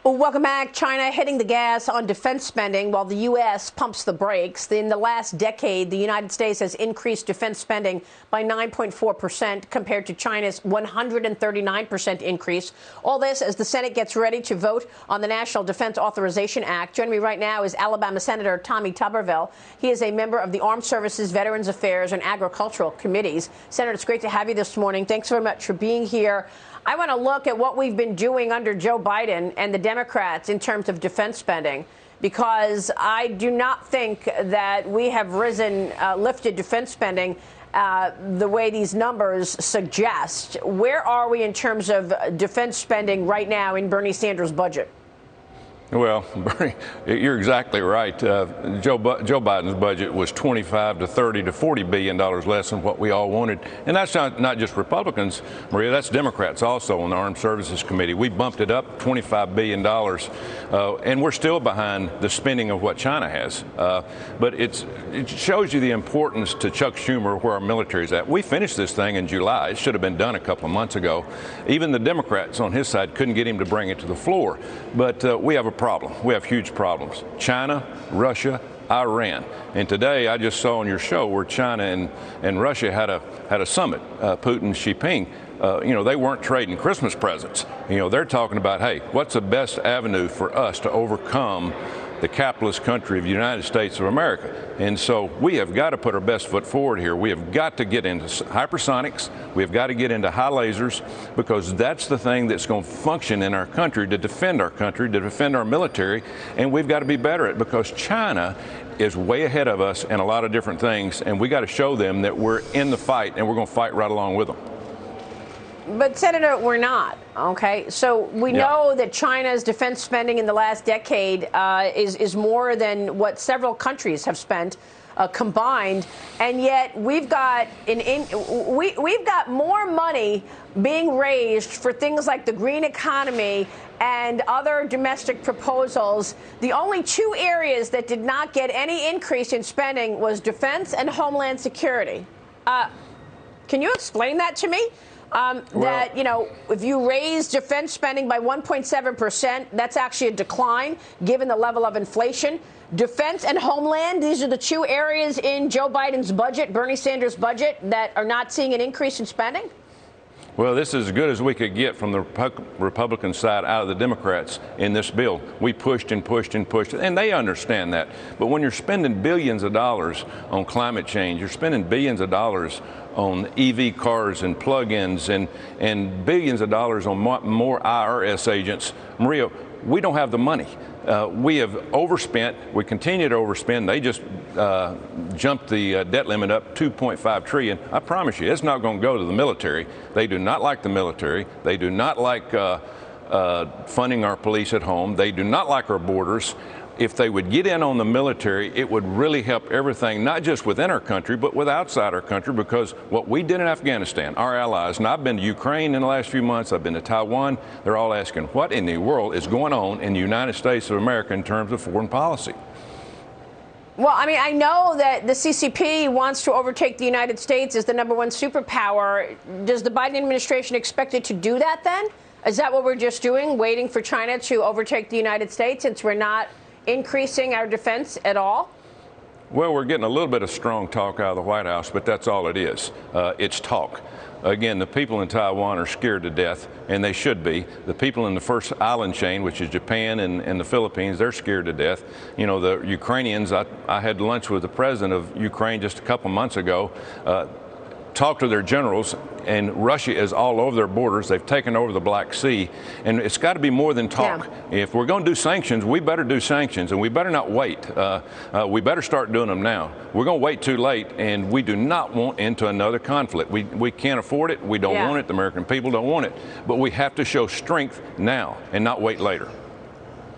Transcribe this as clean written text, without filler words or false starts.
Well, welcome back. China hitting the gas on defense spending while the U.S. pumps the brakes. In the last decade, the United States has increased defense spending by 9.4% compared to China's 139% increase. All this as the Senate gets ready to vote on the National Defense Authorization Act. Joining me right now is Alabama Senator Tommy Tuberville. He is a member of the Armed Services, Veterans Affairs, and Agricultural Committees. Senator, it's great to have you this morning. Thanks very much for being here. I want to look at what we've been doing under Joe Biden and the Democrats in terms of defense spending, because I do not think that we have lifted defense spending the way these numbers suggest. Where are we in terms of defense spending right now in Bernie Sanders' budget? Well, Bernie, you're exactly right. Joe Biden's budget was $25 to $30 to $40 billion less than what we all wanted. And that's not just Republicans, Maria, that's Democrats also on the Armed Services Committee. We bumped it up $25 billion, and we're still behind the spending of what China has. But it shows you the importance to Chuck Schumer where our military is at. We finished this thing in July. It should have been done a couple of months ago. Even the Democrats on his side couldn't get him to bring it to the floor. But we have a problem. We have huge problems. China, Russia, Iran. And today I just saw on your show where China and Russia had a summit, Putin, Xi Jinping. They weren't trading Christmas presents. They're talking about, hey, what's the best avenue for us to overcome the capitalist country of the United States of America? And so we have got to put our best foot forward here. We have got to get into hypersonics. We have got to get into high lasers, because that's the thing that's going to function in our country, to defend our country, to defend our military. And we've got to be better at it, because China is way ahead of us in a lot of different things. And we got to show them that we're in the fight, and we're going to fight right along with them. But, Senator, we're not, okay? So we know that China's defense spending in the last decade is more than what several countries have spent combined, and yet we've got we've got more money being raised for things like the green economy and other domestic proposals. The only two areas that did not get any increase in spending was defense and homeland security. Can you explain that to me? That, if you raise defense spending by 1.7%, that's actually a decline given the level of inflation. Defense and homeland, these are the two areas in Joe Biden's budget, Bernie Sanders' budget, that are not seeing an increase in spending? Well, this is as good as we could get from the Republican side out of the Democrats in this bill. We pushed and pushed and pushed, and they understand that. But when you're spending billions of dollars on climate change, you're spending billions of dollars on EV cars and plug-ins and billions of dollars on more IRS agents, Maria, we don't have the money. We have overspent. We continue to overspend. They just jumped the debt limit up $2.5 trillion. I promise you, it's not going to go to the military. They do not like the military. They do not like funding our police at home. They do not like our borders. If they would get in on the military, it would really help everything, not just within our country, but with outside our country, because what we did in Afghanistan, our allies, and I've been to Ukraine in the last few months, I've been to Taiwan, they're all asking, what in the world is going on in the United States of America in terms of foreign policy? Well, I mean, I know that the CCP wants to overtake the United States as the #1 superpower. Does the Biden administration expect it to do that then? Is that what we're just doing, waiting for China to overtake the United States, since we're not increasing our defense at all? Well, we're getting a little bit of strong talk out of the White House, but that's all it is. It's talk. Again, the people in Taiwan are scared to death, and they should be. The people in the first island chain, which is Japan and the Philippines, they're scared to death. The Ukrainians, I had lunch with the president of Ukraine just a couple months ago, talked to their generals, and Russia is all over their borders. They've taken over the Black Sea, and it's got to be more than talk. Yeah. If we're going to do sanctions, we better do sanctions, and we better not wait. We better start doing them now. We're going to wait too late, and we do not want into another conflict. We can't afford it. We don't want it. The American people don't want it. But we have to show strength now and not wait later.